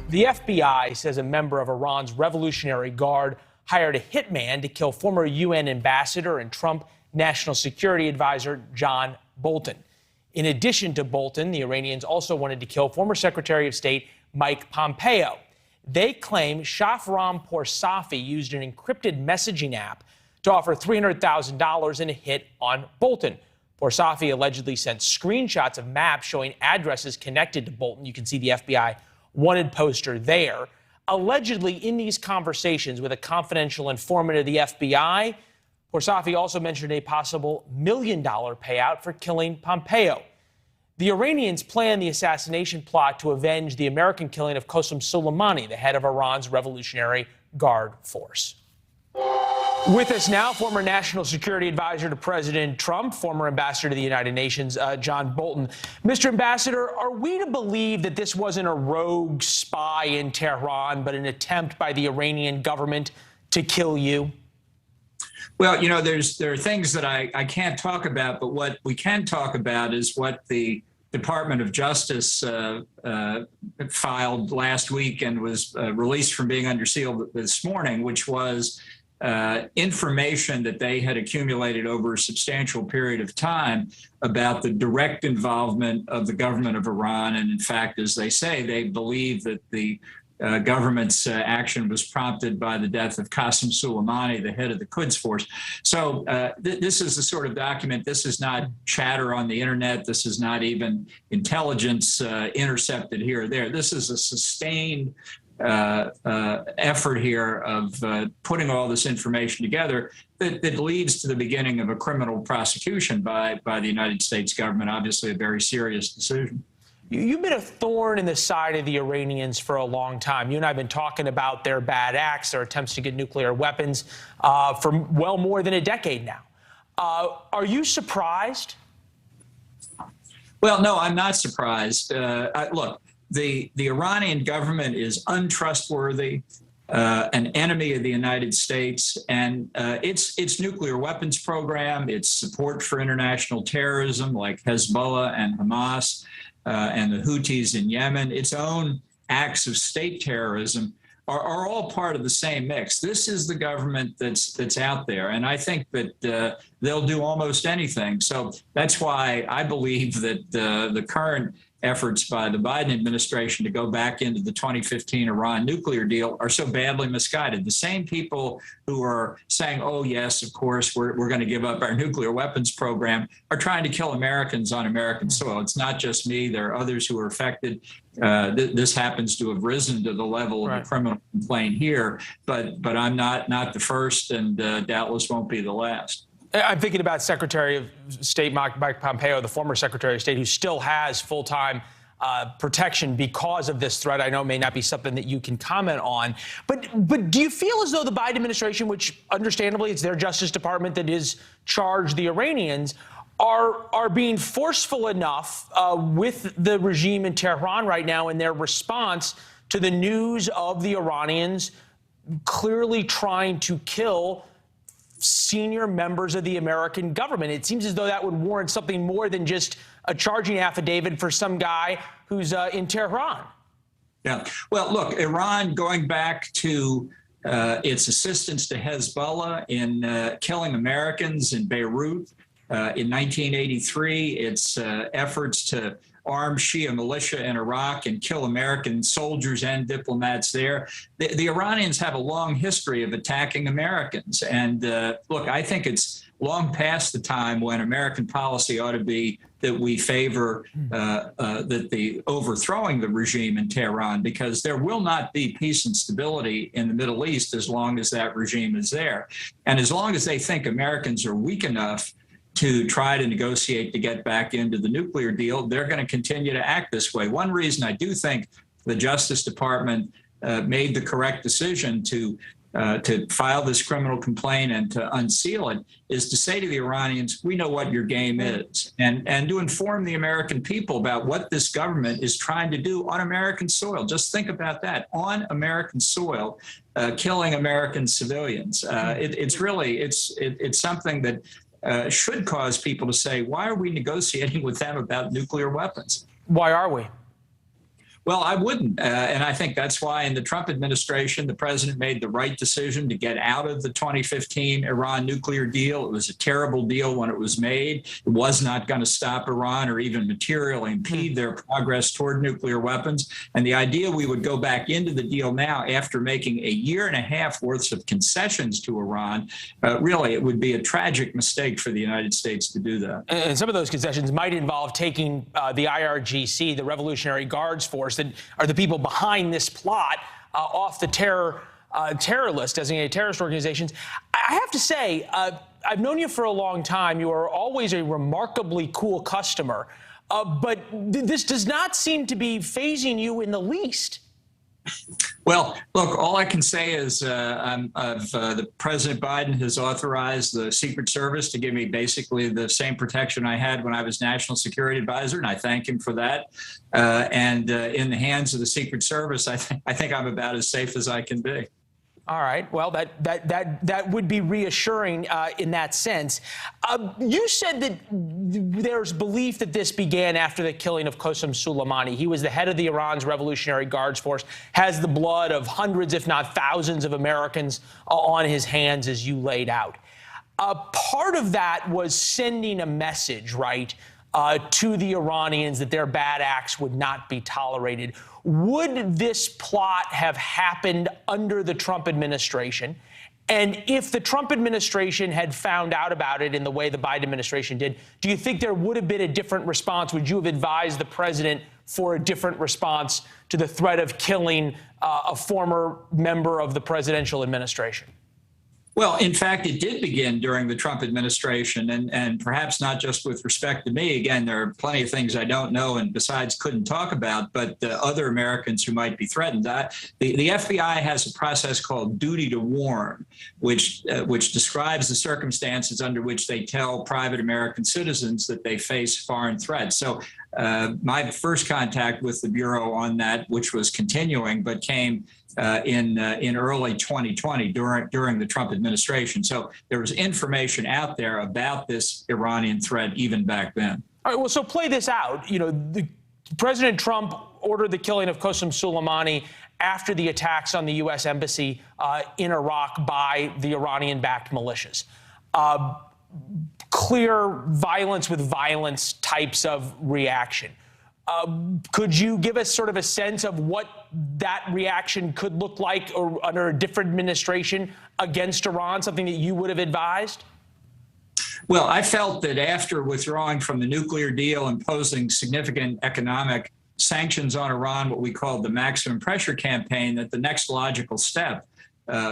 The FBI says a member of Iran's Revolutionary Guard hired a hitman to kill former UN ambassador and Trump National Security Advisor John Bolton. In addition to Bolton, the Iranians also wanted to kill former Secretary of State Mike Pompeo. They claim Shafram Poursafi used an encrypted messaging app to offer $300,000 in a hit on Bolton. Poursafi allegedly sent screenshots of maps showing addresses connected to Bolton. You can see the FBI wanted poster there. Allegedly, in these conversations with a confidential informant of the FBI, Poursafi also mentioned a possible $1 million payout for killing Pompeo. The Iranians planned the assassination plot to avenge the American killing of Qasem Soleimani, the head of Iran's Revolutionary Guard force. With us now, former National Security Advisor to President Trump, former Ambassador to the United Nations, John Bolton. Mr. Ambassador, are we to believe that this wasn't a rogue spy in Tehran, but an attempt by the Iranian government to kill you? Well, you know, there are things that I can't talk about, but what we can talk about is what the Department of Justice filed last week and was released from being under seal this morning, which was information that they had accumulated over a substantial period of time about the direct involvement of the government of Iran. And in fact, as they say, they believe that the government's action was prompted by the death of Qasem Soleimani, the head of the Quds Force. So this is the sort of document, this is not chatter on the internet, this is not even intelligence intercepted here or there. This is a sustained effort here of putting all this information together that leads to the beginning of a criminal prosecution by the United States government, obviously a very serious decision. You've been a thorn in the side of the Iranians for a long time. You and I have been talking about their bad acts, their attempts to get nuclear weapons for well more than a decade now. Are you surprised? Well, no, I'm not surprised. Look, the Iranian government is untrustworthy, an enemy of the United States, and its nuclear weapons program, its support for international terrorism like Hezbollah and Hamas, and the Houthis in Yemen, its own acts of state terrorism are all part of the same mix. This is the government that's out there, and I think that they'll do almost anything. So that's why I believe that the current efforts by the Biden administration to go back into the 2015 Iran nuclear deal are so badly misguided. The same people who are saying, oh, yes, of course, we're going to give up our nuclear weapons program are trying to kill Americans on American soil. It's not just me. There are others who are affected. This happens to have risen to the level of a criminal complaint here, but I'm not the first and doubtless won't be the last. I'm thinking about Secretary of State Mike Pompeo, the former Secretary of State, who still has full-time protection because of this threat. I know it may not be something that you can comment on, but do you feel as though the Biden administration, which understandably it's their Justice Department that is charged the Iranians, are being forceful enough with the regime in Tehran right now in their response to the news of the Iranians clearly trying to kill senior members of the American government? It seems as though that would warrant something more than just a charging affidavit for some guy who's in Tehran. Yeah. Well, look, Iran, going back to its assistance to Hezbollah in killing Americans in Beirut in 1983, its efforts to arm Shia militia in Iraq and kill American soldiers and diplomats there. The Iranians have a long history of attacking Americans. And look, I think it's long past the time when American policy ought to be that we favor the overthrowing the regime in Tehran, because there will not be peace and stability in the Middle East as long as that regime is there. And as long as they think Americans are weak enough to try to negotiate to get back into the nuclear deal, they're going to continue to act this way. One reason I do think the Justice Department made the correct decision to file this criminal complaint and to unseal it is to say to the Iranians, we know what your game is, and to inform the American people about what this government is trying to do on American soil. Just think about that, on American soil, killing American civilians. It's something that should cause people to say, why are we negotiating with them about nuclear weapons? Why are we? Well, I wouldn't. And I think that's why in the Trump administration, the president made the right decision to get out of the 2015 Iran nuclear deal. It was a terrible deal when it was made. It was not going to stop Iran or even materially impede their progress toward nuclear weapons. And the idea we would go back into the deal now after making a year and a half worth of concessions to Iran, really, it would be a tragic mistake for the United States to do that. And some of those concessions might involve taking the IRGC, the Revolutionary Guards Force, that are the people behind this plot, off the terror list, designated terrorist organizations. I have to say, I've known you for a long time. You are always a remarkably cool customer, but this does not seem to be fazing you in the least. Well, look, all I can say is the President Biden has authorized the Secret Service to give me basically the same protection I had when I was National Security Advisor, and I thank him for that. And in the hands of the Secret Service, I think I'm about as safe as I can be. All right. Well, that would be reassuring in that sense. You said that there's belief that this began after the killing of Qasem Soleimani. He was the head of the Iran's Revolutionary Guards Force, has the blood of hundreds, if not thousands, of Americans on his hands, as you laid out. Part of that was sending a message, right, to the Iranians that their bad acts would not be tolerated. Would this plot have happened under the Trump administration? And if the Trump administration had found out about it in the way the Biden administration did, do you think there would have been a different response? Would you have advised the president for a different response to the threat of killing a former member of the presidential administration? Well, in fact, it did begin during the Trump administration, and perhaps not just with respect to me. Again, there are plenty of things I don't know and besides couldn't talk about, but other Americans who might be threatened. The FBI has a process called duty to warn, which describes the circumstances under which they tell private American citizens that they face foreign threats. So my first contact with the Bureau on that, which was continuing, but came in early 2020 during the Trump administration. So there was information out there about this Iranian threat even back then. All right, well, so play this out. You know, President Trump ordered the killing of Qasem Soleimani after the attacks on the U.S. embassy in Iraq by the Iranian-backed militias. Clear violence with violence types of reaction. Could you give us sort of a sense of what that reaction could look like or under a different administration against Iran, something that you would have advised? Well, I felt that after withdrawing from the nuclear deal, imposing significant economic sanctions on Iran, what we called the maximum pressure campaign, that the next logical step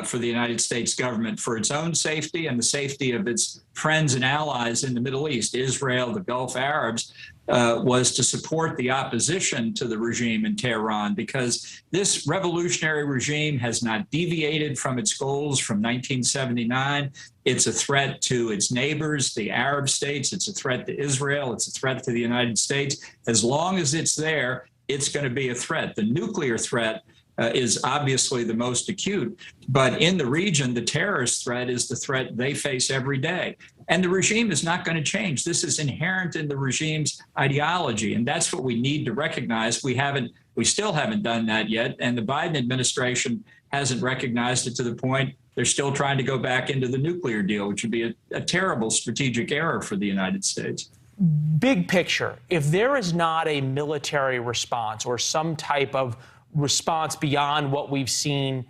for the United States government, for its own safety and the safety of its friends and allies in the Middle East, Israel, the Gulf Arabs, was to support the opposition to the regime in Tehran, because this revolutionary regime has not deviated from its goals from 1979. It's a threat to its neighbors, the Arab states. It's a threat to Israel. It's a threat to the United States. As long as it's there, it's going to be a threat. The nuclear threat is obviously the most acute. But in the region, the terrorist threat is the threat they face every day. And the regime is not going to change. This is inherent in the regime's ideology. And that's what we need to recognize. We still haven't done that yet. And the Biden administration hasn't recognized it to the point they're still trying to go back into the nuclear deal, which would be a terrible strategic error for the United States. Big picture, if there is not a military response or some type of response beyond what we've seen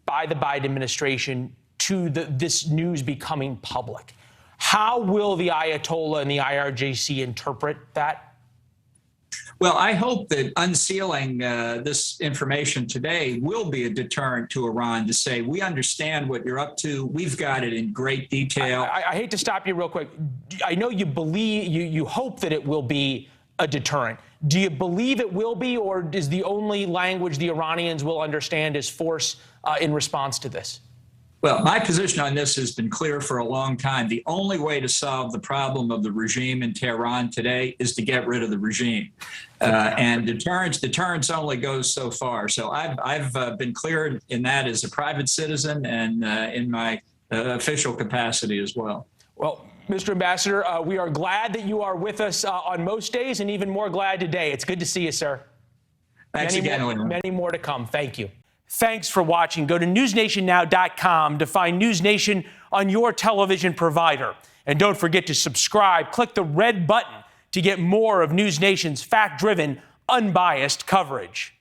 by the Biden administration to this news becoming public, how will the Ayatollah and the IRGC interpret that? Well, I hope that unsealing this information today will be a deterrent to Iran to say, we understand what you're up to. We've got it in great detail. I hate to stop you real quick. I know you believe, you hope that it will be a deterrent. Do you believe it will be, or is the only language the Iranians will understand is force in response to this? Well, my position on this has been clear for a long time. The only way to solve the problem of the regime in Tehran today is to get rid of the regime. And deterrence only goes so far. So I've been clear in that as a private citizen and in my official capacity as well. Well, Mr. Ambassador, we are glad that you are with us on most days, and even more glad today. It's good to see you, sir. Thanks again, Leland. Many more to come. Thank you. Thanks for watching. Go to newsnationnow.com to find News Nation on your television provider. And don't forget to subscribe. Click the red button to get more of News Nation's fact-driven, unbiased coverage.